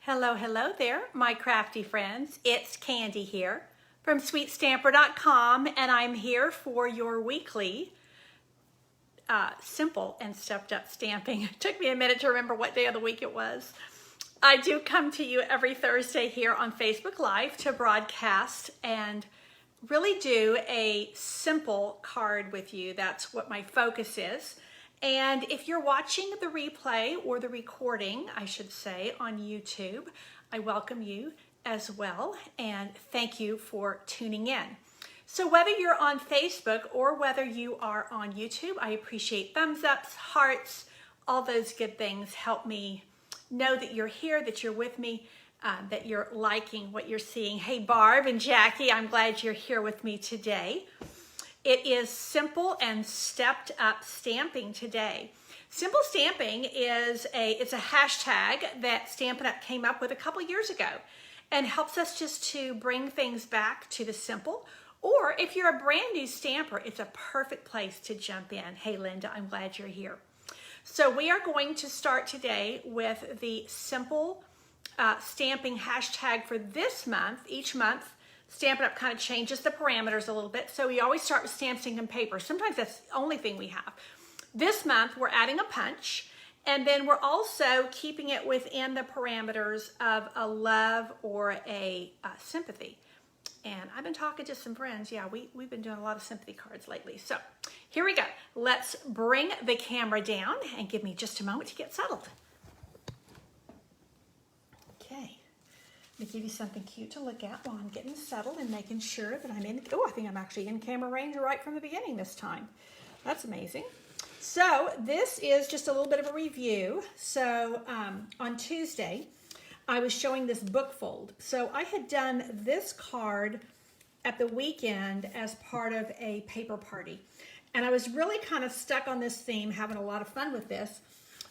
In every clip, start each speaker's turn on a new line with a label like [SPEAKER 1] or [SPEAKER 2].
[SPEAKER 1] Hello, hello there, my crafty friends. It's Candy here from sweetstamper.com, and I'm here for your weekly simple and stepped up stamping. It took me a minute to remember what day of the week it was. I do come to you every Thursday here on Facebook Live to broadcast and really do a simple card with you. That's what my focus is. And if you're watching the replay or the recording, I should say, on YouTube, I welcome you as well, and thank you for tuning in. So whether you're on Facebook or whether you are on YouTube, I appreciate thumbs ups, hearts, all those good things help me know that you're here, that you're with me, that you're liking what you're seeing. Hey, Barb and Jackie, I'm glad you're here with me today. It is simple and stepped up stamping today. Simple stamping is it's a hashtag that Stampin' Up came up with a couple years ago and helps us just to bring things back to the simple. Or if you're a brand new stamper, it's a perfect place to jump in. Hey, Linda, I'm glad you're here. So we are going to start today with the simple stamping hashtag for this month. Each month, Stampin' Up kind of changes the parameters a little bit. So we always start with stamp, ink, and paper. Sometimes that's the only thing we have. This month, we're adding a punch, and then we're also keeping it within the parameters of a love or a sympathy. And I've been talking to some friends. Yeah, we've been doing a lot of sympathy cards lately. So here we go. Let's bring the camera down and give me just a moment to get settled. Okay. Let me give you something cute to look at while I'm getting settled and making sure that I'm in. Oh, I think I'm actually in camera range right from the beginning this time. That's amazing. So this is just a little bit of a review. So on Tuesday, I was showing this book fold. So I had done this card at the weekend as part of a paper party. And I was really kind of stuck on this theme, having a lot of fun with this.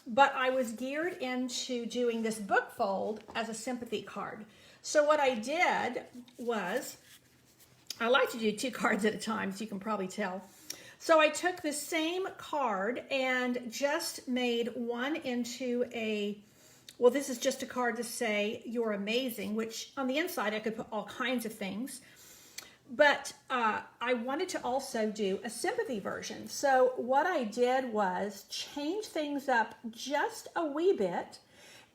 [SPEAKER 1] But I was geared into doing this book fold as a sympathy card. So what I did was, I like to do 2 cards at a time, as you can probably tell. So I took the same card and just made one into a, well, this is just a card to say, you're amazing, which on the inside I could put all kinds of things. But I wanted to also do a sympathy version. So what I did was change things up just a wee bit,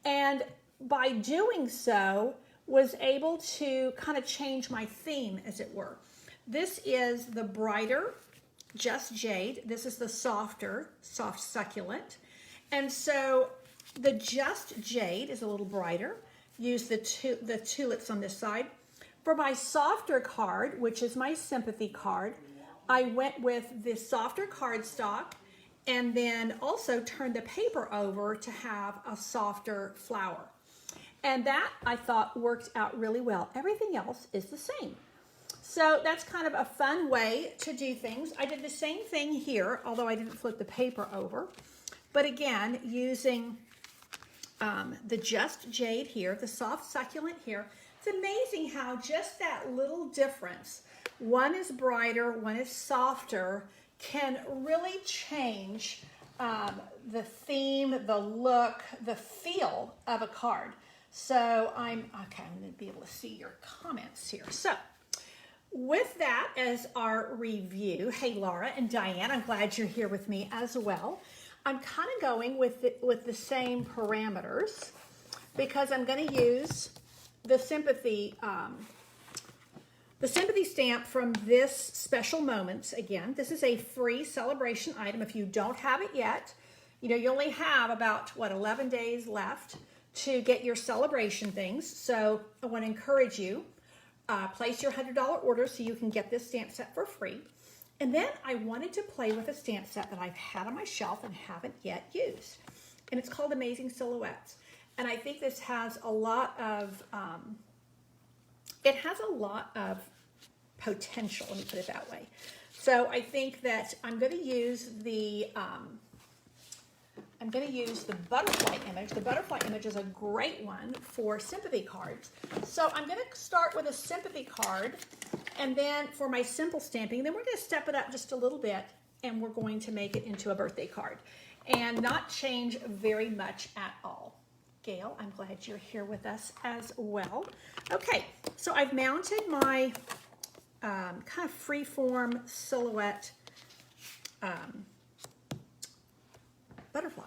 [SPEAKER 1] and by doing so was able to kind of change my theme, as it were. This is the brighter Just Jade. This is the softer Soft Succulent. And so the Just Jade is a little brighter. Use the tulips on this side. For my softer card, which is my sympathy card, I went with the softer cardstock and then also turned the paper over to have a softer flower. And that, I thought, worked out really well. Everything else is the same. So that's kind of a fun way to do things. I did the same thing here, although I didn't flip the paper over. But again, using the Just Jade here, the Soft Succulent here. It's amazing how just that little difference, one is brighter, one is softer, can really change the theme, the look, the feel of a card. So I'm going to be able to see your comments here. So with that as our review, hey Laura and Diane, I'm glad you're here with me as well. I'm kind of going with the same parameters because I'm going to use the sympathy stamp from this Special Moments. Again, this is a free celebration item. If you don't have it yet, you only have about 11 days left to get your celebration things. So I want to encourage you, place your $100 order so you can get this stamp set for free. And then I wanted to play with a stamp set that I've had on my shelf and haven't yet used, and it's called Amazing Silhouettes. And I think this has a lot of, potential, let me put it that way. So I think that I'm going to use the butterfly image. The butterfly image is a great one for sympathy cards. So I'm going to start with a sympathy card, and then for my simple stamping, then we're going to step it up just a little bit, and we're going to make it into a birthday card and not change very much at all. Gail, I'm glad you're here with us as well. Okay, so I've mounted my kind of free-form silhouette butterfly.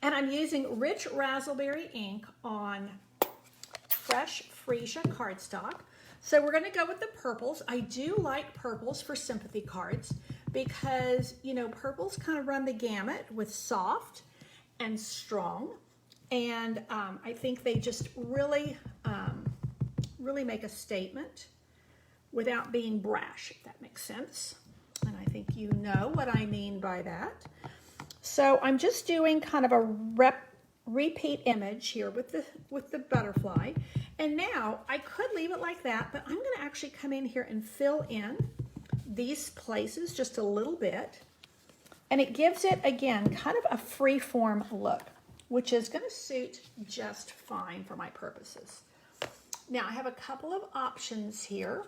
[SPEAKER 1] And I'm using rich raspberry ink on fresh freesia cardstock. So we're going to go with the purples. I do like purples for sympathy cards because, you know, purples kind of run the gamut with soft and strong. And I think they just really, really make a statement without being brash, if that makes sense. And I think you know what I mean by that. So I'm just doing kind of a repeat image here with the butterfly. And now I could leave it like that, but I'm going to actually come in here and fill in these places just a little bit. And it gives it, again, kind of a free-form look, which is going to suit just fine for my purposes. Now I have a couple of options here,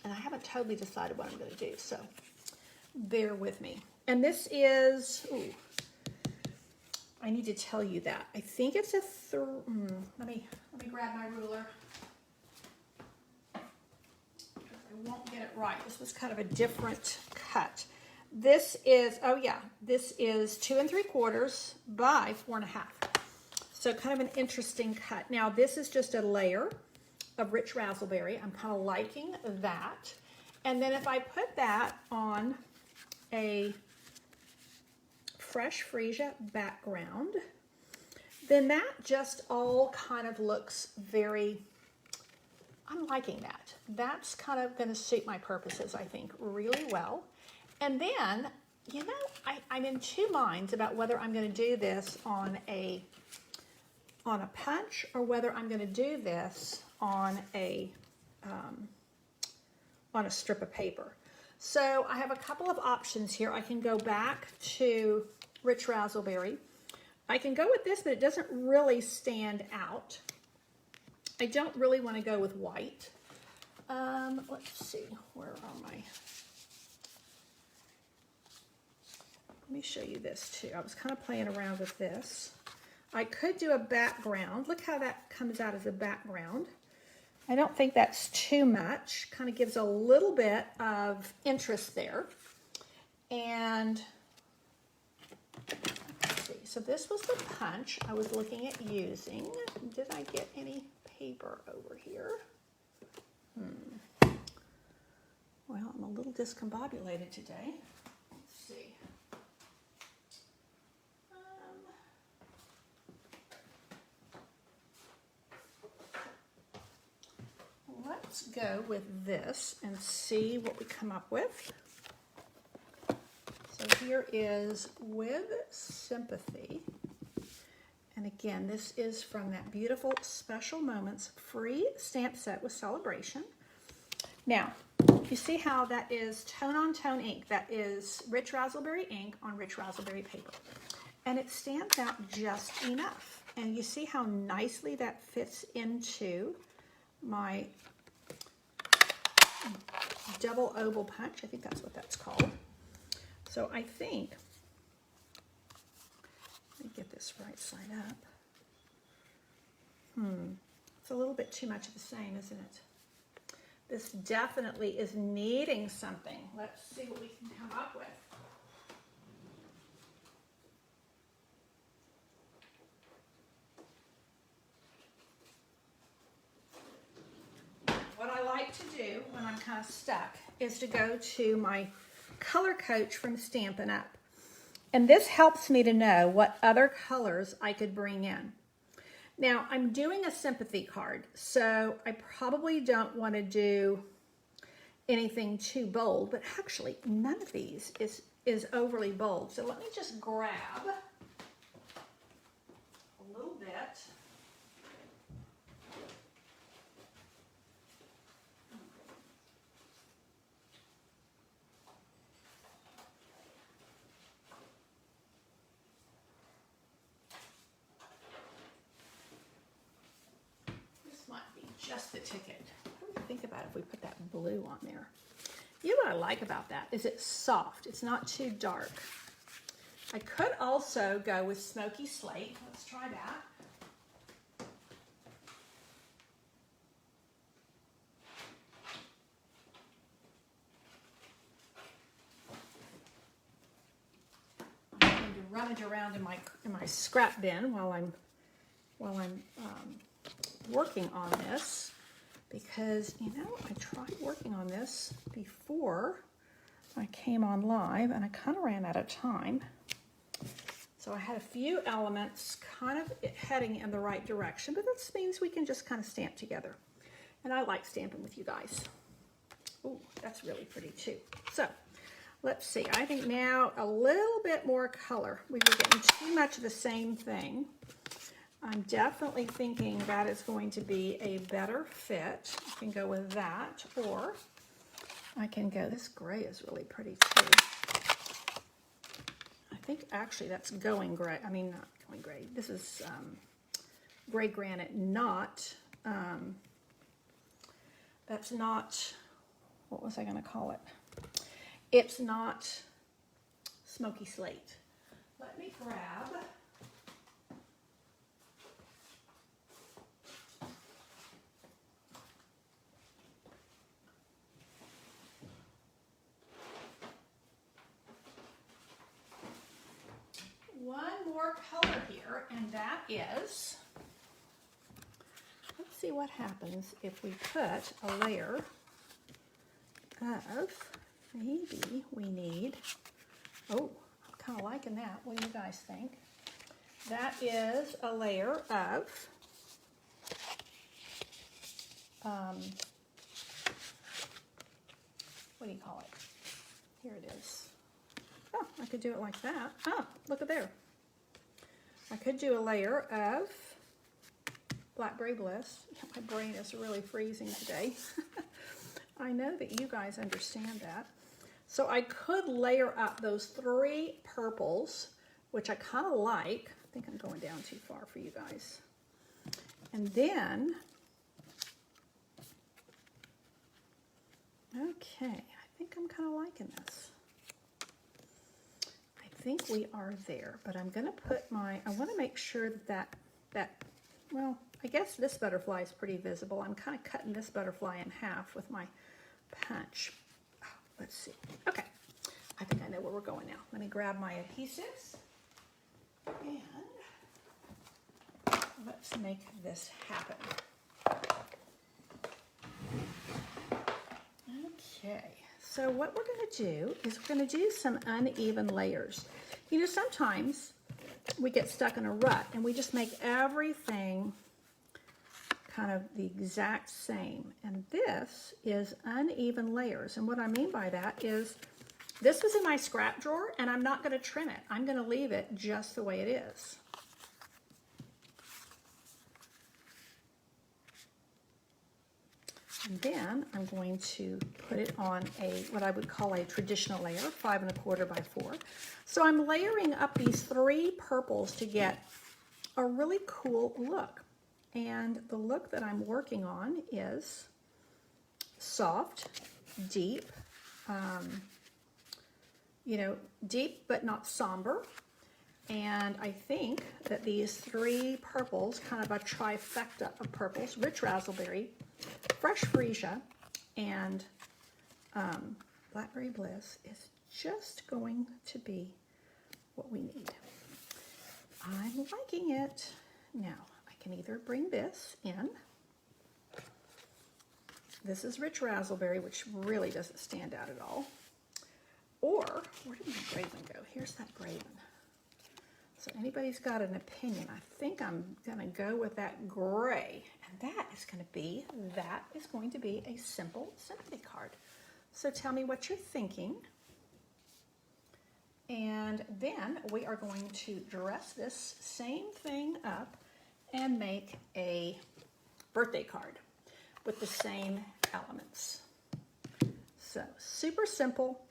[SPEAKER 1] and I haven't totally decided what I'm going to do, so bear with me. And this is, ooh, I need to tell you that. I think it's a, let me grab my ruler. I won't get it right. This was kind of a different cut. This is, oh yeah, this is 2 3/4 by 4 1/2. So kind of an interesting cut. Now this is just a layer of rich raspberry. I'm kind of liking that. And then if I put that on a fresh freesia background, then that just all kind of looks very, I'm liking that. That's kind of going to suit my purposes, I think, really well. And then, you know, I'm in two minds about whether I'm going to do this on a punch or whether I'm going to do this on a strip of paper. So I have a couple of options here. I can go back to rich raspberry. I can go with this, but it doesn't really stand out. I don't really want to go with white. Let's see, where are my... Let me show you this too. I was kind of playing around with this. I could do a background. Look how that comes out as a background. I don't think that's too much. Kind of gives a little bit of interest there. And let's see. So this was the punch I was looking at using. Did I get any paper over here? Well, I'm a little discombobulated today. Let's see. Let's go with this and see what we come up with. So here is with Sympathy. And again, this is from that beautiful Special Moments free stamp set with Celebration. Now, you see how that is tone-on-tone ink. That is rich raspberry ink on rich raspberry paper. And it stands out just enough. And you see how nicely that fits into my double oval punch. I think that's what that's called. So I think, let me get this right side up. It's a little bit too much of the same, isn't it? This definitely is needing something. Let's see what we can come up with. What I like to do when I'm kind of stuck is to go to my color coach from Stampin' Up. And this helps me to know what other colors I could bring in. Now, I'm doing a sympathy card, so I probably don't want to do anything too bold, but actually none of these is overly bold. So let me just grab a little bit. Just the ticket. What do you think about if we put that blue on there? You know what I like about that is it's soft. It's not too dark. I could also go with Smoky Slate. Let's try that. rummage around in my scrap bin while I'm working on this, because you know I tried working on this before I came on live and I kind of ran out of time. So I had a few elements kind of heading in the right direction, but this means we can just kind of stamp together. And I like stamping with you guys. Oh, that's really pretty too. So let's see. I think now a little bit more color. We were getting too much of the same thing. I'm definitely thinking that is going to be a better fit. I can go with that, or I can go, this gray is really pretty too. I think actually that's going gray. I mean, not going gray. This is gray granite, not, that's not, what was I going to call it? It's not smoky slate. Let me grab one more color here, and that is, let's see what happens if we put a layer of, maybe we need, oh, I'm kind of liking that. What do you guys think? That is a layer of what do you call it? Here it is. Oh, I could do it like that. Oh, look at there. I could do a layer of Blackberry Bliss. My brain is really freezing today. I know that you guys understand that. So I could layer up those 3 purples, which I kind of like. I think I'm going down too far for you guys. And then, okay, I think I'm kind of liking this. I think we are there, but I'm going to put my, I want to make sure that, well, I guess this butterfly is pretty visible. I'm kind of cutting this butterfly in half with my punch. Oh, let's see. Okay, I think I know where we're going now. Let me grab my adhesives and let's make this happen. Okay, so what we're going to do is we're going to do some uneven layers. You know, sometimes we get stuck in a rut and we just make everything kind of the exact same. And this is uneven layers. And what I mean by that is this was in my scrap drawer and I'm not going to trim it. I'm going to leave it just the way it is. And then I'm going to put it on a, what I would call a traditional layer, 5 1/4 by 4. So I'm layering up these 3 purples to get a really cool look. And the look that I'm working on is soft, deep, you know, deep but not somber. And I think that these 3 purples, kind of a trifecta of purples, rich raspberry, fresh freesia, and Blackberry Bliss is just going to be what we need. I'm liking it. Now, I can either bring this in. This is rich raspberry, which really doesn't stand out at all. Or, where did my graven go? Here's that graven. So anybody's got an opinion, I think I'm going to go with that gray. And that is going to be a simple sympathy card. So tell me what you're thinking. And then we are going to dress this same thing up and make a birthday card with the same elements. So super simple.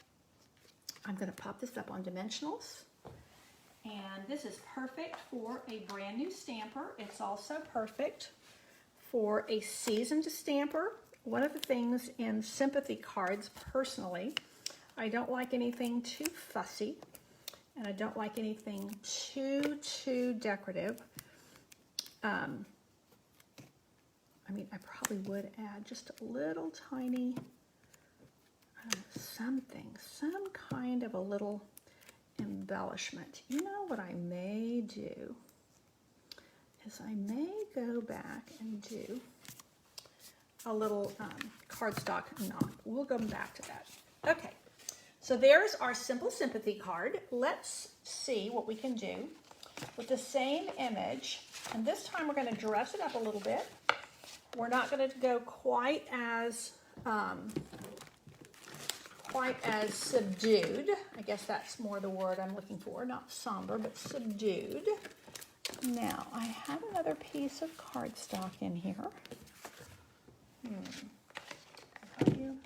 [SPEAKER 1] I'm going to pop this up on dimensionals. And this is perfect for a brand new stamper. It's also perfect for a seasoned stamper. One of the things in sympathy cards, personally, I don't like anything too fussy, and I don't like anything too decorative. I mean, I probably would add just a little tiny something, some kind of a little embellishment. You know what I may do is I may go back and do a little cardstock knot. We'll go back to that. Okay, so there's our simple sympathy card. Let's see what we can do with the same image, and this time we're going to dress it up a little bit. We're not going to go quite as subdued. I guess that's more the word I'm looking for, not somber, but subdued. Now, I have another piece of cardstock in here. Are you?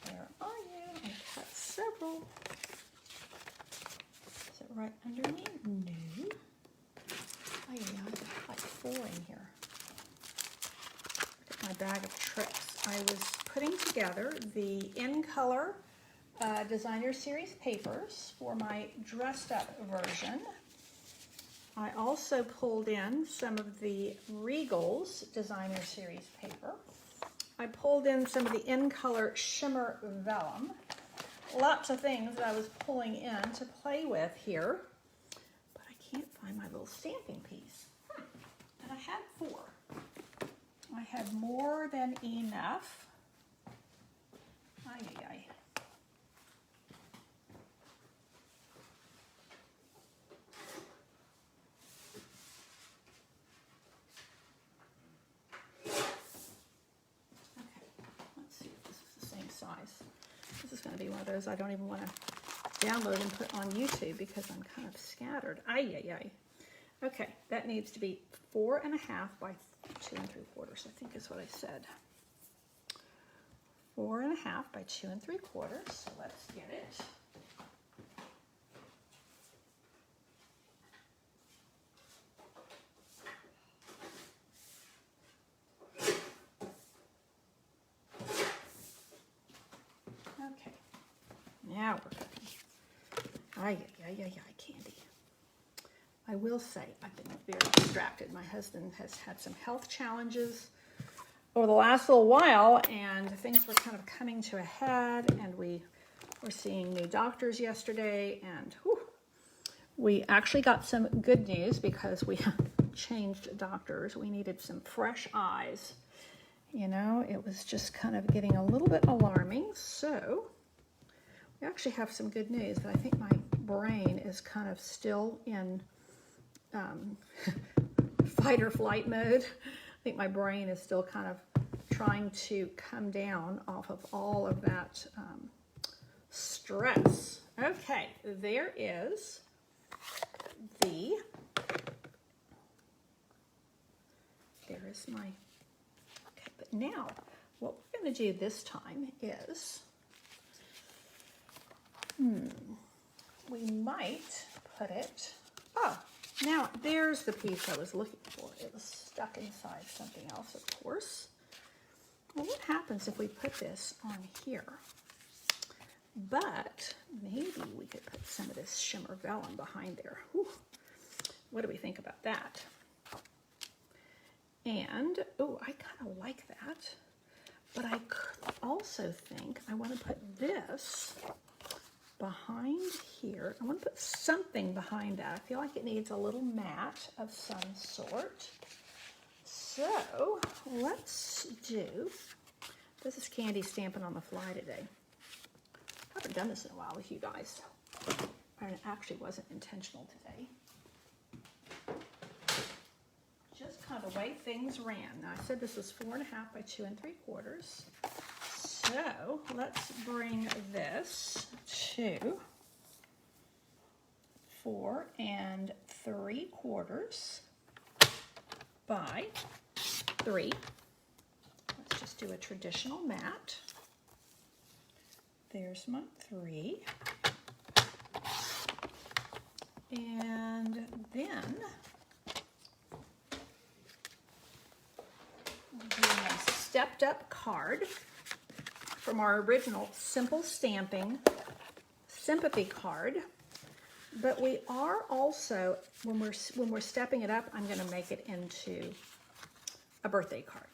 [SPEAKER 1] Where are you? I cut several. Is it right under me? No. Oh yeah, I got like 4 in here. Look at my bag of tricks. I was putting together the In Color Designer Series papers for my dressed up version. I also pulled in some of the Regal's Designer Series paper. I pulled in some of the In Color Shimmer Vellum. Lots of things that I was pulling in to play with here, but I can't find my little stamping piece. And I had 4. I had more than enough. Ay, ay, ay. This is going to be one of those I don't even want to download and put on YouTube because I'm kind of scattered. Ay, ay, ay. Okay, that needs to be 4.5 by 2 3/4, I think is what I said. 4.5 by 2 3/4, so let's get it. Okay, now we're cooking. Ay, ay, ay, ay, ay, candy. I will say I've been very distracted. My husband has had some health challenges over the last little while, and things were kind of coming to a head, and we were seeing new doctors yesterday, and we actually got some good news because we changed doctors. We needed some fresh eyes. You know, it was just kind of getting a little bit alarming. So we actually have some good news, but I think my brain is kind of still in fight or flight mode. I think my brain is still kind of trying to come down off of all of that stress. Okay, there is my, okay, but now what we're going to do this time is, we might put it, now there's the piece I was looking for. It was stuck inside something else, of course. Well, what happens if we put this on here? But maybe we could put some of this shimmer vellum behind there. Whew. What do we think about that? And, I kind of like that. But I could also think I want to put this behind here. I want to put something behind that. I feel like it needs a little mat of some sort. So let's do, this is Candy stamping on the fly today. I haven't done this in a while with you guys. And it actually wasn't intentional today. Just kind of the way things ran. Now I said this was 4.5 by 2 3/4. So let's bring this to 4 3/4 by 3. Let's just do a traditional mat. There's my 3. And then a stepped up card from our original Simple Stamping Sympathy card. But we are also, when we're stepping it up, I'm going to make it into a birthday card.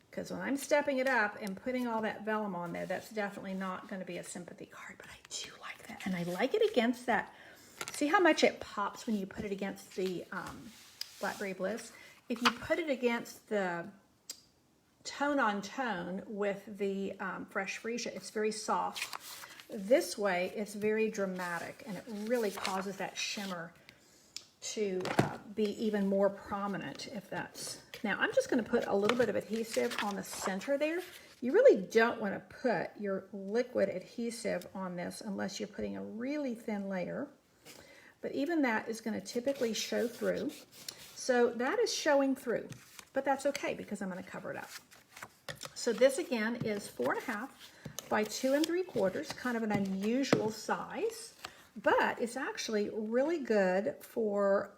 [SPEAKER 1] Because when I'm stepping it up and putting all that vellum on there, that's definitely not going to be a sympathy card. But I do like And I like it against that. See how much it pops when you put it against the Blackberry Bliss? If you put it against the tone on tone with the Fresh Freesia, it's very soft. This way, it's very dramatic, and it really causes that shimmer to be even more prominent, if that's... Now, I'm just going to put a little bit of adhesive on the center there. You really don't want to put your liquid adhesive on this unless you're putting a really thin layer. But even that is going to typically show through. So that is showing through, but that's okay because I'm going to cover it up. So this again is 4.5 by 2 3/4, kind of an unusual size, but it's actually really good for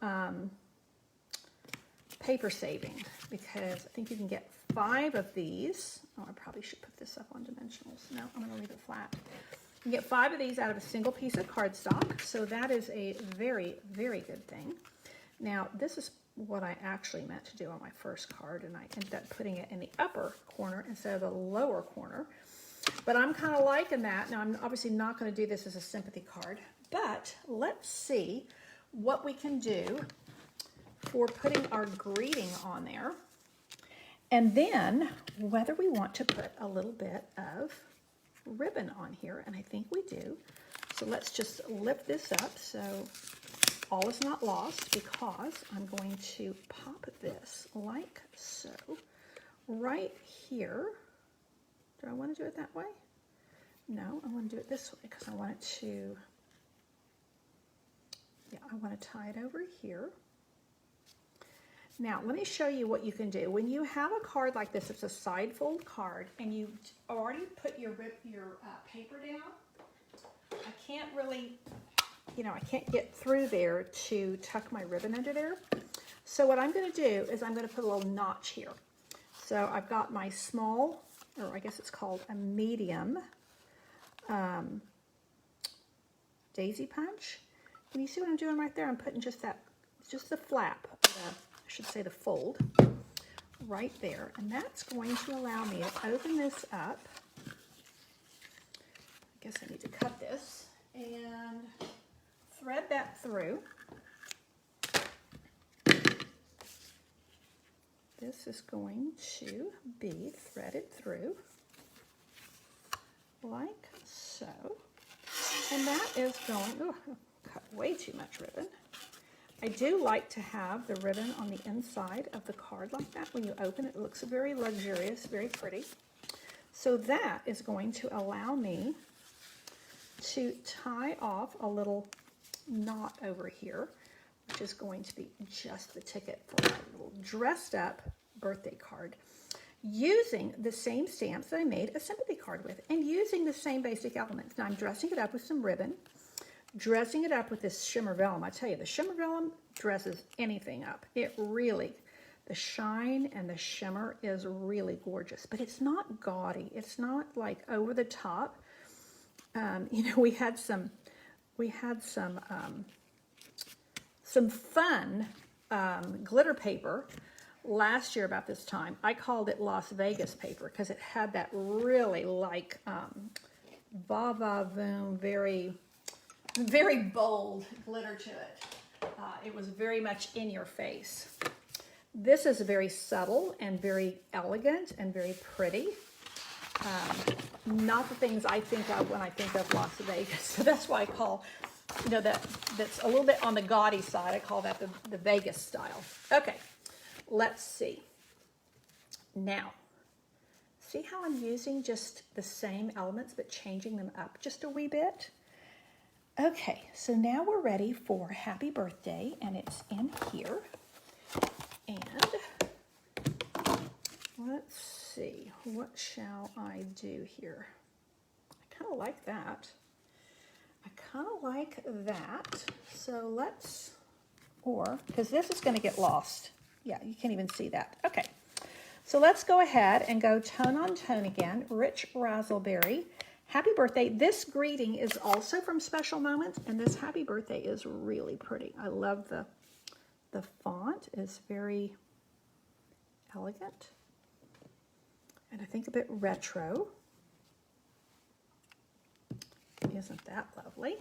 [SPEAKER 1] paper saving because I think you can get 5 of these. Oh, I probably should put this up on dimensionals. No, I'm going to leave it flat. You get 5 of these out of a single piece of cardstock, so that is a very, very good thing. Now, this is what I actually meant to do on my first card, and I ended up putting it in the upper corner instead of the lower corner. But I'm kind of liking that. Now, I'm obviously not going to do this as a sympathy card, but let's see what we can do for putting our greeting on there. And then whether we want to put a little bit of ribbon on here, and I think we do. So let's just lift this up so all is not lost, because I'm going to pop this like so right here. Do I want to do it that way? No, I want to do it this way because I want it to, yeah, I want to tie it over here. Now, let me show you what you can do. When you have a card like this, it's a side fold card, and you already put your paper down. I can't really, I can't get through there to tuck my ribbon under there. So what I'm going to do is I'm going to put a little notch here. So I've got my small, or I guess it's called a medium daisy punch. Can you see what I'm doing right there? I'm putting just the flap, I should say the fold, right there. And that's going to allow me to open this up. I guess I need to cut this and thread that through. This is going to be threaded through like so. And that is going, oh, I cut way too much ribbon. I do like to have the ribbon on the inside of the card like that. When you open it, it looks very luxurious, very pretty. So that is going to allow me to tie off a little knot over here, which is going to be just the ticket for my little dressed up birthday card, using the same stamps that I made a sympathy card with, and using the same basic elements. Now I'm dressing it up with some ribbon, dressing it up with this shimmer vellum. I tell you, the shimmer vellum dresses anything up. It really, the shine and the shimmer is really gorgeous, but it's not gaudy. It's not like over the top. We had some fun glitter paper last year about this time. I called it Las Vegas paper because it had that really like va-va-voom, very, very bold glitter to it. It was very much in your face. This is very subtle and very elegant and very pretty. Not the things I think of when I think of Las Vegas. So that's why I call, that's a little bit on the gaudy side. I call that the Vegas style. Okay, let's see. Now, see how I'm using just the same elements but changing them up just a wee bit? Okay, so now we're ready for Happy Birthday, and it's in here. And let's see, what shall I do here? I kind of like that. So let's, because this is going to get lost. Yeah, you can't even see that. Okay, so let's go ahead and go tone on tone again. Rich Razzleberry. Happy Birthday. This greeting is also from Special Moments, and this Happy Birthday is really pretty. I love the font is very elegant, and I think a bit retro. Isn't that lovely?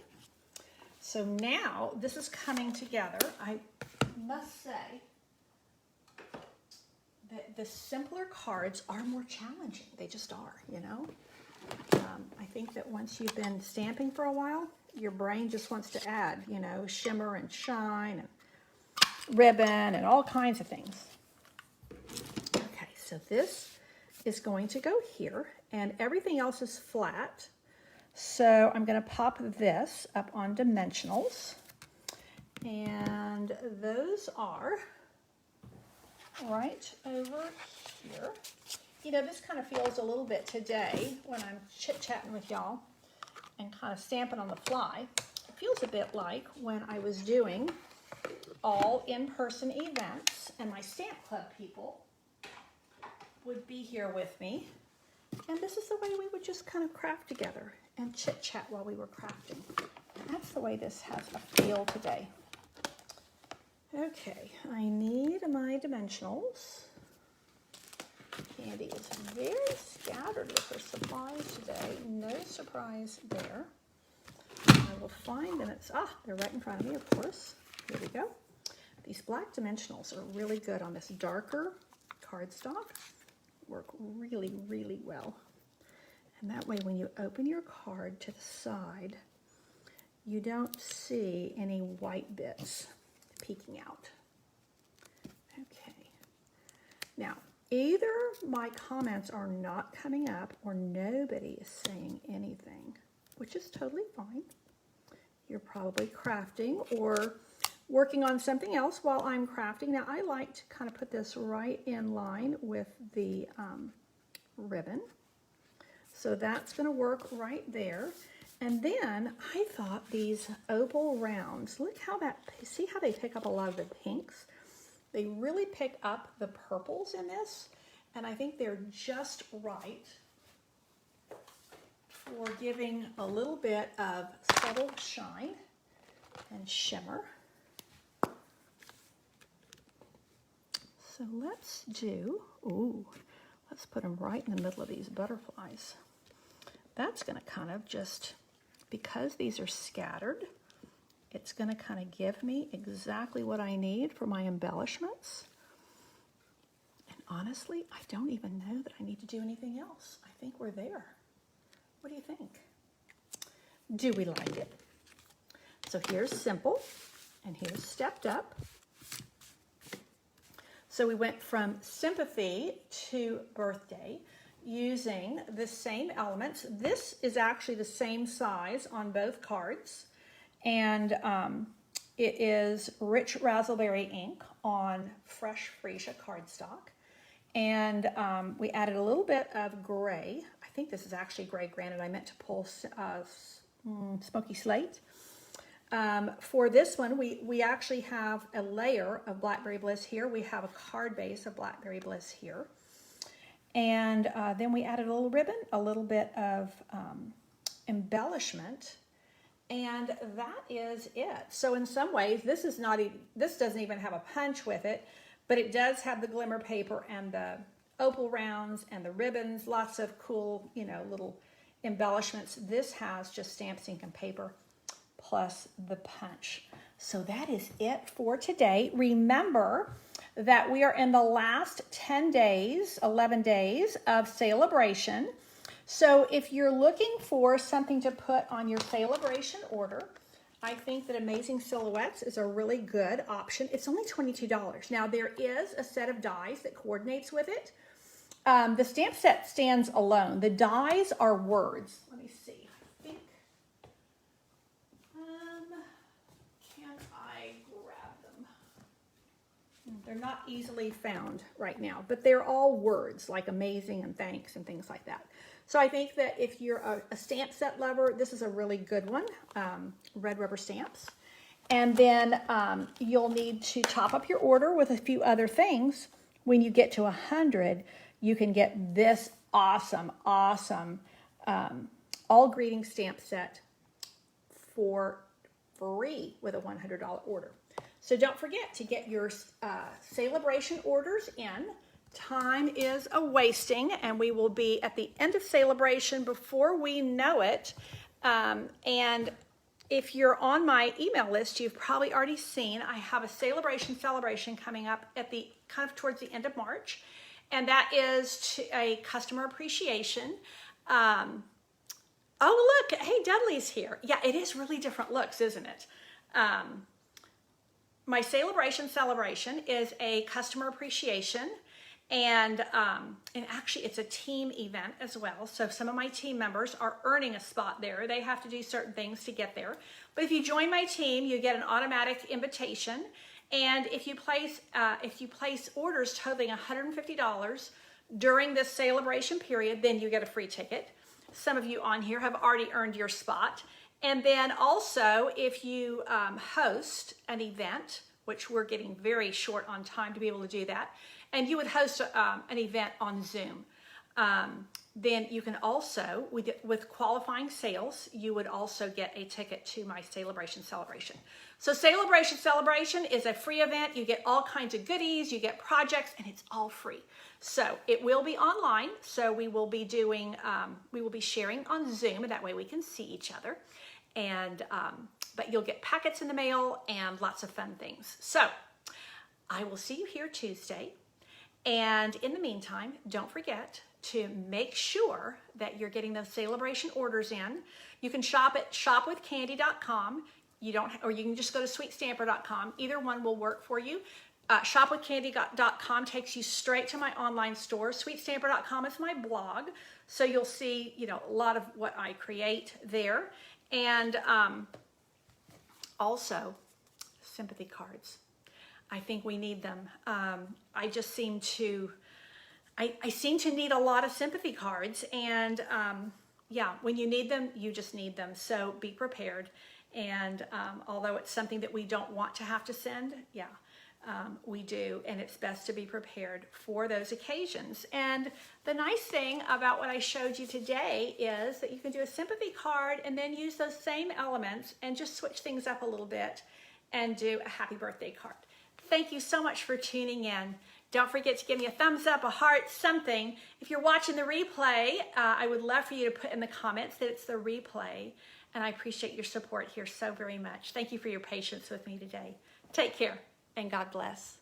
[SPEAKER 1] So now this is coming together. I must say that the simpler cards are more challenging. They just are, you know. I think that once you've been stamping for a while, your brain just wants to add, you know, shimmer and shine and ribbon and all kinds of things. Okay, so this is going to go here, and everything else is flat. So I'm going to pop this up on dimensionals, and those are right over here. You know, this kind of feels a little bit today when I'm chit-chatting with y'all and kind of stamping on the fly. It feels a bit like when I was doing all in-person events and my stamp club people would be here with me. And this is the way we would just kind of craft together and chit-chat while we were crafting. And that's the way this has a feel today. Okay, I need my dimensionals. Candy is very scattered with her supplies today. No surprise there. I will find them. They're right in front of me, of course. Here we go. These black dimensionals are really good on this darker cardstock. Work really, really well. And that way when you open your card to the side, you don't see any white bits peeking out. Okay. Now, either my comments are not coming up or nobody is saying anything, which is totally fine. You're probably crafting or working on something else while I'm crafting. Now, I like to kind of put this right in line with the ribbon. So that's going to work right there. And then I thought these opal rounds, look how see how they pick up a lot of the pinks? They really pick up the purples in this, and I think they're just right for giving a little bit of subtle shine and shimmer. So let's put them right in the middle of these butterflies. That's going to kind of just, because these are scattered, it's going to kind of give me exactly what I need for my embellishments. And honestly, I don't even know that I need to do anything else. I think we're there. What do you think? Do we like it? So here's simple, and here's stepped up. So we went from sympathy to birthday using the same elements. This is actually the same size on both cards. And it is rich raspberry ink on fresh freesia cardstock. And we added a little bit of gray. I think this is actually gray granite. I meant to pull smoky slate. For this one, we actually have a layer of Blackberry Bliss here. We have a card base of Blackberry Bliss here. And then we added a little ribbon, a little bit of embellishment, and that is it. So in some ways, this doesn't even have a punch with it, but it does have the glimmer paper and the opal rounds and the ribbons, lots of cool, you know, little embellishments. This has just stamps, ink, and paper plus the punch. So that is it for today. Remember that we are in the last 10 days, 11 days of Celebration. So if you're looking for something to put on your Celebration order, I think that Amazing Silhouettes is a really good option. It's only $22. Now there is a set of dies that coordinates with it. The stamp set stands alone. The dies are words. Let me see. I think, can I grab them? They're not easily found right now, but they're all words like amazing and thanks and things like that. So I think that if you're a stamp set lover, this is a really good one, red rubber stamps. And then you'll need to top up your order with a few other things. When you get to 100, you can get this awesome all greeting stamp set for free with a $100 order. So don't forget to get your Celebration orders in. Time is a-wasting, and we will be at the end of Celebration before we know it. And if you're on my email list, you've probably already seen I have a celebration coming up at the kind of towards the end of March, and that is a customer appreciation. Oh, look, hey, Dudley's here. Yeah, it is really different looks, isn't it? My celebration is a customer appreciation, and actually it's a team event as well. So some of my team members are earning a spot there. They have to do certain things to get there. But if you join my team, you get an automatic invitation. And if you place orders totaling $150 during this celebration period, then you get a free ticket. Some of you on here have already earned your spot. And then also, if you host an event, which we're getting very short on time to be able to do that, and you would host an event on Zoom, then you can also, with qualifying sales, you would also get a ticket to my celebration. So celebration is a free event. You get all kinds of goodies, you get projects, and it's all free. So it will be online. So we will be sharing on Zoom, and that way we can see each other. And but you'll get packets in the mail and lots of fun things. So I will see you here Tuesday. And in the meantime, don't forget to make sure that you're getting those celebration orders in. You can shop at shopwithcandy.com. Or you can just go to sweetstamper.com. Either one will work for you. Shopwithcandy.com takes you straight to my online store. Sweetstamper.com is my blog, so you'll see, a lot of what I create there. And also sympathy cards. I think we need them. I seem to need a lot of sympathy cards, and when you need them, you just need them. So be prepared. And although it's something that we don't want to have to send, we do, and it's best to be prepared for those occasions. And the nice thing about what I showed you today is that you can do a sympathy card and then use those same elements and just switch things up a little bit and do a happy birthday card. Thank you so much for tuning in. Don't forget to give me a thumbs up, a heart, something. If you're watching the replay, I would love for you to put in the comments that it's the replay. And I appreciate your support here so very much. Thank you for your patience with me today. Take care, and God bless.